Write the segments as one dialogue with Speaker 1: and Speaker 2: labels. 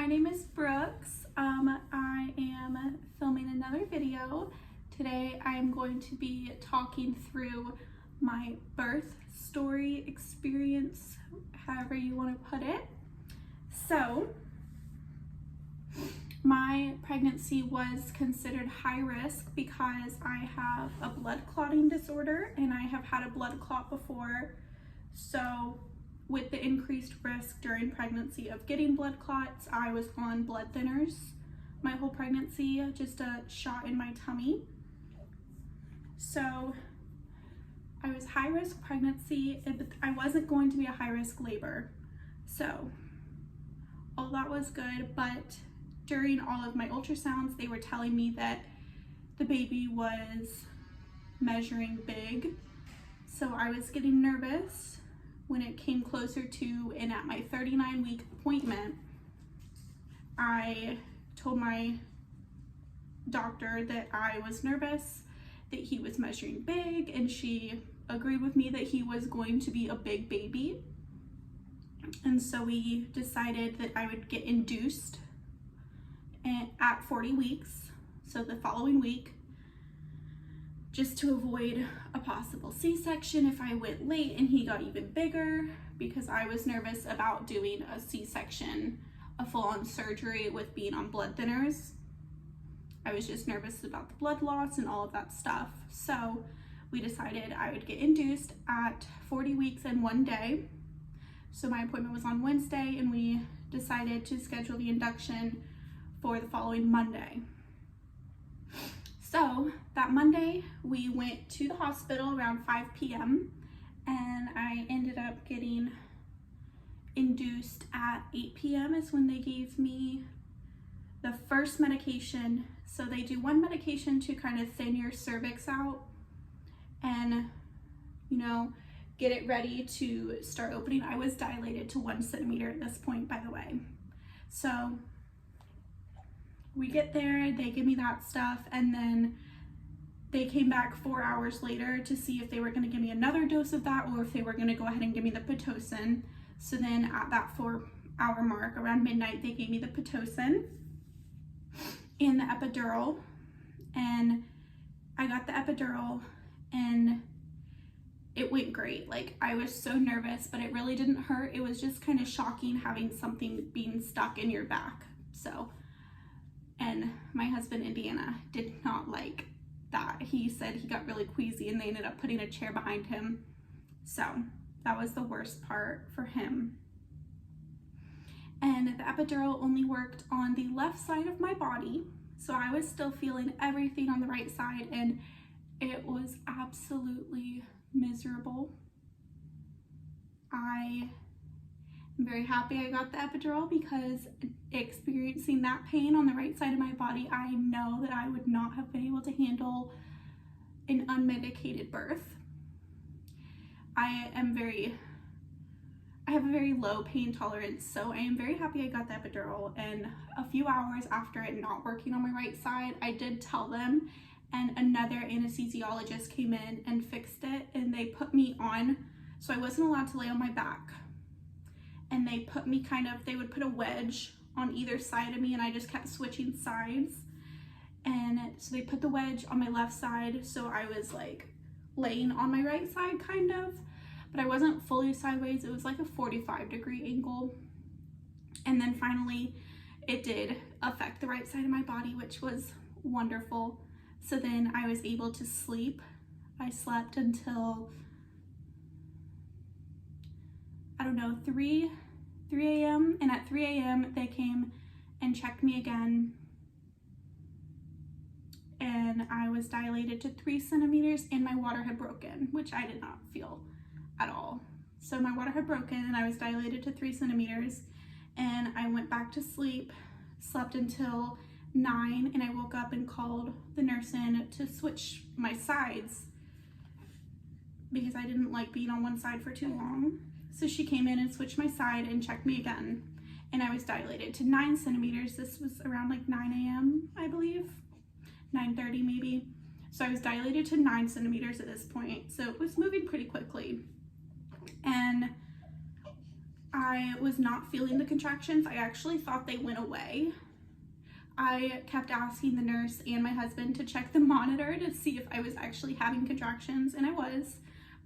Speaker 1: my name is Brooks. I am filming another video. Today I'm going to be talking through my birth story experience, however you want to put it. So, my pregnancy was considered high risk because I have a blood clotting disorder and I have had a blood clot before. So with the increased risk during pregnancy of getting blood clots, I was on blood thinners my whole pregnancy, just a shot in my tummy. So I was high risk pregnancy, but I wasn't going to be a high risk labor. So all that was good, but during all of my ultrasounds, they were telling me that the baby was measuring big. So I was getting nervous. When it came closer to and at my 39-week appointment, I told my doctor that I was nervous, that he was measuring big, and she agreed with me that he was going to be a big baby. And so we decided that I would get induced at 40 weeks, so the following week, just to avoid a possible C-section if I went late and he got even bigger, because I was nervous about doing a C-section, a full-on surgery with being on blood thinners. I was just nervous about the blood loss and all of that stuff. So we decided I would get induced at 40 weeks and 1 day. So my appointment was on Wednesday and we decided to schedule the induction for the following Monday. So that Monday, we went to the hospital around 5 p.m. and I ended up getting induced at 8 p.m. is when they gave me the first medication. So they do one medication to kind of thin your cervix out and, you know, get it ready to start opening. I was dilated to 1 centimeter at this point, by the way. So we get there, they give me that stuff, and then they came back 4 hours later to see if they were gonna give me another dose of that or if they were gonna go ahead and give me the Pitocin. So then at that 4-hour mark, around midnight, they gave me the Pitocin and the epidural. And I got the epidural and it went great. Like, I was so nervous, but it really didn't hurt. It was just kind of shocking having something being stuck in your back. So, and my husband, Indiana, did not like that. He said he got really queasy and they ended up putting a chair behind him. So that was the worst part for him. And the epidural only worked on the left side of my body. So I was still feeling everything on the right side and it was absolutely miserable. I'm very happy I got the epidural because experiencing that pain on the right side of my body, I know that I would not have been able to handle an unmedicated birth. I have a very low pain tolerance, so I am very happy I got the epidural. And a few hours after it not working on my right side, I did tell them, and another anesthesiologist came in and fixed it, and they put me on, so I wasn't allowed to lay on my back. And they put me they would put a wedge on either side of me and I just kept switching sides. And so they put the wedge on my left side, so I was like laying on my right side kind of, but I wasn't fully sideways. It was like a 45-degree angle. And then finally it did affect the right side of my body, which was wonderful. So then I was able to sleep. I slept until, I don't know, 3 a.m. and at 3 a.m. they came and checked me again and I was dilated to 3 centimeters and my water had broken, which I did not feel at all. So my water had broken and I was dilated to 3 centimeters and I went back to sleep, slept until 9, and I woke up and called the nurse in to switch my sides because I didn't like being on one side for too long. So she came in and switched my side and checked me again. And I was dilated to 9 centimeters. This was around like 9 a.m., I believe, 9:30 maybe. So I was dilated to 9 centimeters at this point. So it was moving pretty quickly. And I was not feeling the contractions. I actually thought they went away. I kept asking the nurse and my husband to check the monitor to see if I was actually having contractions, and I was.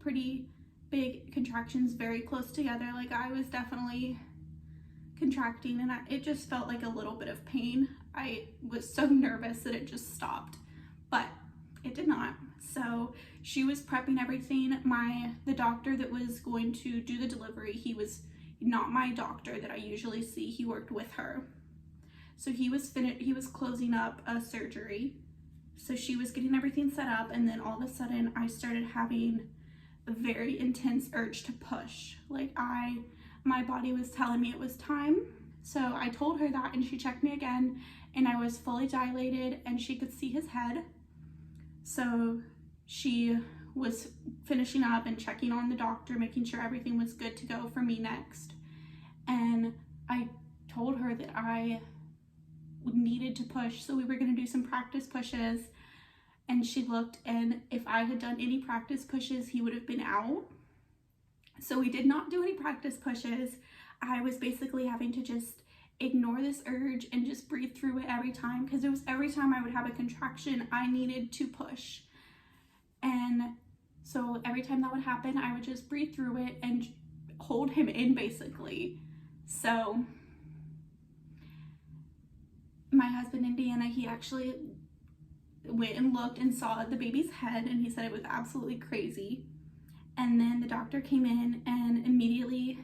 Speaker 1: Pretty big contractions, very close together. Like, I was definitely contracting, and it just felt like a little bit of pain. I was so nervous that it just stopped, but it did not. So she was prepping everything. The doctor that was going to do the delivery, he was not my doctor that I usually see. He worked with her. So he was closing up a surgery. So she was getting everything set up, and then all of a sudden I started having a very intense urge to push. Like, my body was telling me it was time. So I told her that, and she checked me again, and I was fully dilated and she could see his head. So she was finishing up and checking on the doctor, making sure everything was good to go for me next. And I told her that I needed to push, so we were going to do some practice pushes. And she looked, and if I had done any practice pushes, he would have been out. So we did not do any practice pushes. I was basically having to just ignore this urge and just breathe through it every time, because it was every time I would have a contraction, I needed to push. And so every time that would happen, I would just breathe through it and hold him in, basically. So my husband, Indiana, he actually went and looked and saw the baby's head, and he said it was absolutely crazy. And then the doctor came in, and immediately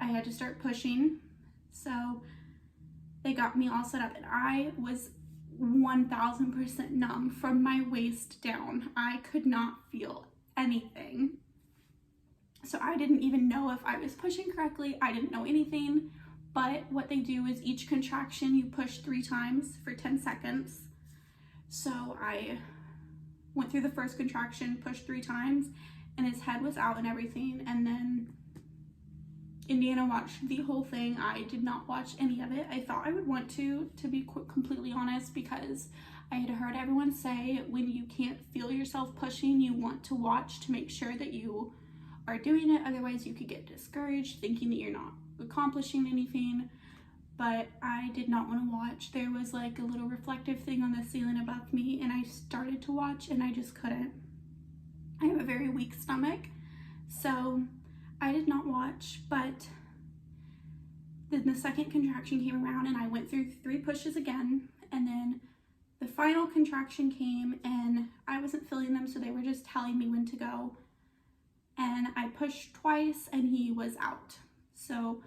Speaker 1: I had to start pushing. So they got me all set up, and I was 1000% numb from my waist down. I could not feel anything. So I didn't even know if I was pushing correctly. I didn't know anything. But what they do is each contraction you push 3 times for 10 seconds. So I went through the first contraction, pushed 3 times, and his head was out and everything. And then Indiana watched the whole thing. I did not watch any of it. I thought I would want to be completely honest, because I had heard everyone say when you can't feel yourself pushing, you want to watch to make sure that you are doing it. Otherwise, you could get discouraged thinking that you're not accomplishing anything. But I did not want to watch. There was like a little reflective thing on the ceiling above me, and I started to watch, and I just couldn't. I have a very weak stomach, so I did not watch. But then the second contraction came around, and I went through 3 pushes again, and then the final contraction came, and I wasn't feeling them, so they were just telling me when to go. And I pushed twice, and he was out. So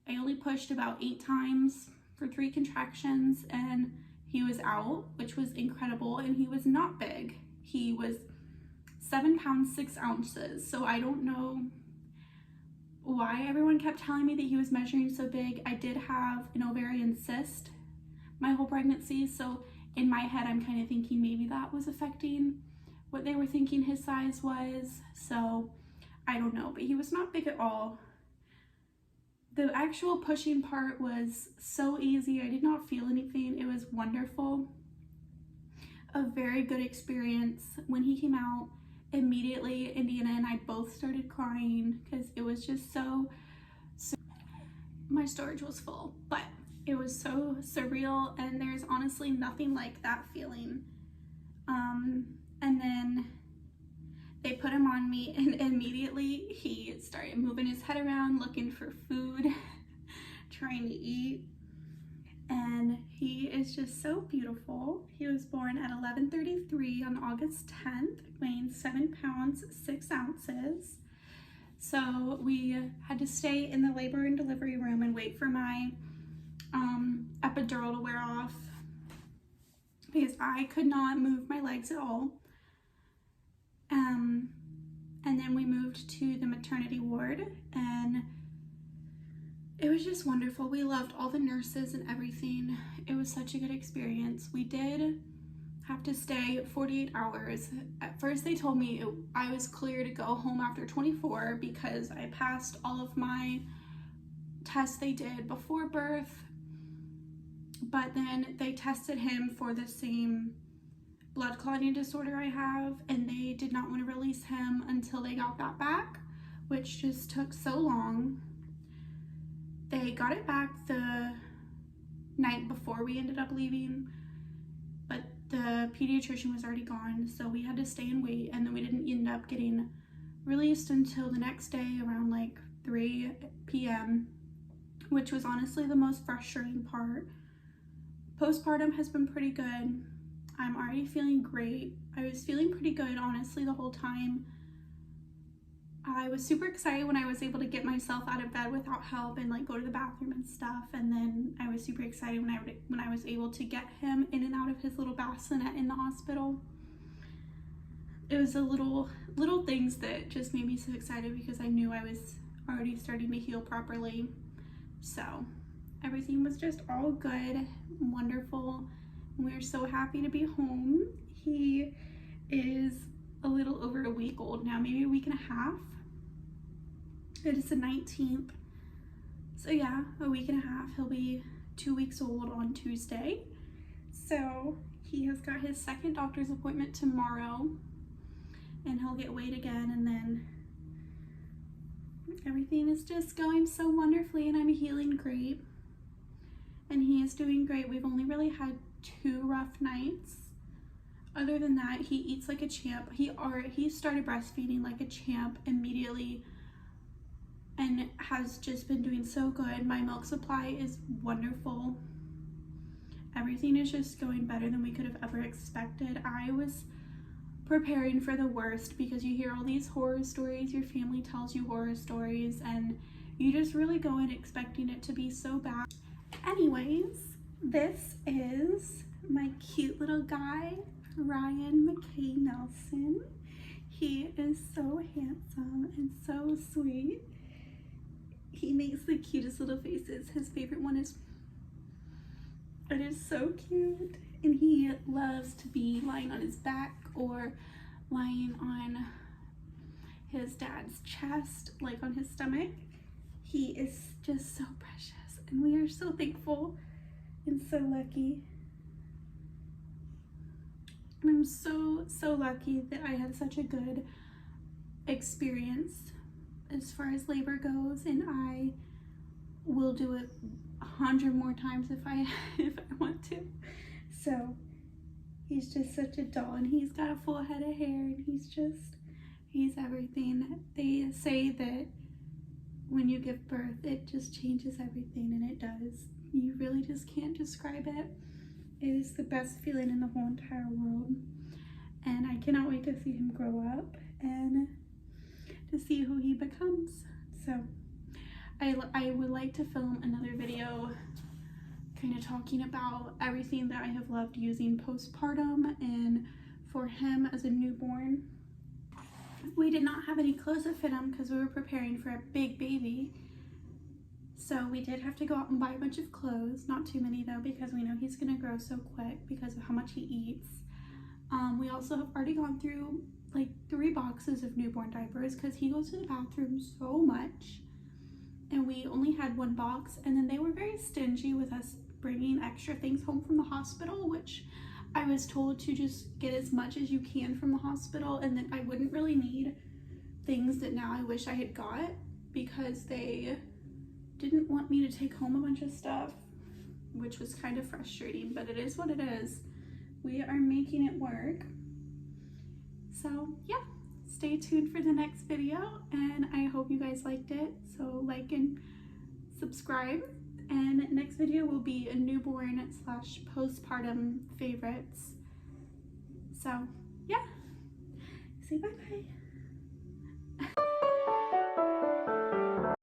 Speaker 1: I only pushed about 8 times for 3 contractions, and he was out, which was incredible. And he was not big. He was 7 pounds 6 ounces. So I don't know why everyone kept telling me that he was measuring so big. I did have an ovarian cyst my whole pregnancy, so in my head I'm kind of thinking maybe that was affecting what they were thinking his size was. So I don't know, but he was not big at all. The actual pushing part was so easy. I did not feel anything. It was wonderful. A very good experience. When he came out, immediately Indiana and I both started crying, because it was just so my storage was full, but it was so surreal, and there's honestly nothing like that feeling. And then they put him on me, and immediately he started moving his head around, looking for food, trying to eat. And he is just so beautiful. He was born at 11:33 on August 10th, weighing 7 pounds 6 ounces. So we had to stay in the labor and delivery room and wait for my epidural to wear off, because I could not move my legs at all. And then we moved to the maternity ward, and it was just wonderful. We loved all the nurses and everything. It was such a good experience. We did have to stay 48 hours. At first they told me I was clear to go home after 24 because I passed all of my tests they did before birth, but then they tested him for the same blood clotting disorder I have, and they did not want to release him until they got that back, which just took so long. They got it back the night before we ended up leaving, but the pediatrician was already gone, so we had to stay and wait, and then we didn't end up getting released until the next day around like 3 p.m., which was honestly the most frustrating part. Postpartum has been pretty good. I'm already feeling great. I was feeling pretty good honestly the whole time. I was super excited when I was able to get myself out of bed without help and like go to the bathroom and stuff, and then I was super excited when I was able to get him in and out of his little bassinet in the hospital. It was the little things that just made me so excited because I knew I was already starting to heal properly. So everything was just all good, wonderful, and we are so happy to be home. He is a little over a week old now, maybe a week and a half. It is the 19th, so yeah, a week and a half. He'll be 2 weeks old on Tuesday. So he has got his second doctor's appointment tomorrow, and he'll get weighed again, and then everything is just going so wonderfully, and I'm healing great, and he is doing great. We've only really had 2 rough nights. Other than that, he eats like a champ. He started breastfeeding like a champ immediately and has just been doing so good. My milk supply is wonderful. Everything is just going better than we could have ever expected. I was preparing for the worst because you hear all these horror stories, your family tells you horror stories, and you just really go in expecting it to be so bad. Anyways, this is my cute little guy, Ryan McKay Nelson. He is so handsome and so sweet. He makes the cutest little faces. His favorite one is, it is so cute, and he loves to be lying on his back or lying on his dad's chest, like on his stomach. He is just so precious, and we are so thankful and so lucky. And I'm so lucky that I had such a good experience as far as labor goes, and I will do it 100 more times if I want to. So he's just such a doll, and he's got a full head of hair, and he's everything. They say that when you give birth, it just changes everything, and it does. You really just can't describe it. It is the best feeling in the whole entire world, and I cannot wait to see him grow up and to see who he becomes. So I would like to film another video kind of talking about everything that I have loved using postpartum and for him as a newborn. We did not have any clothes that fit him because we were preparing for a big baby. So we did have to go out and buy a bunch of clothes, not too many though, because we know he's gonna grow so quick because of how much he eats. We also have already gone through like 3 boxes of newborn diapers because he goes to the bathroom so much, and we only had 1 box, and then they were very stingy with us bringing extra things home from the hospital, which I was told to just get as much as you can from the hospital, and then I wouldn't really need things that now I wish I had got, because they didn't want me to take home a bunch of stuff, which was kind of frustrating, but it is what it is. We are making it work. So yeah, stay tuned for the next video, and I hope you guys liked it. So like and subscribe, and next video will be a newborn / postpartum favorites. So yeah, say bye bye.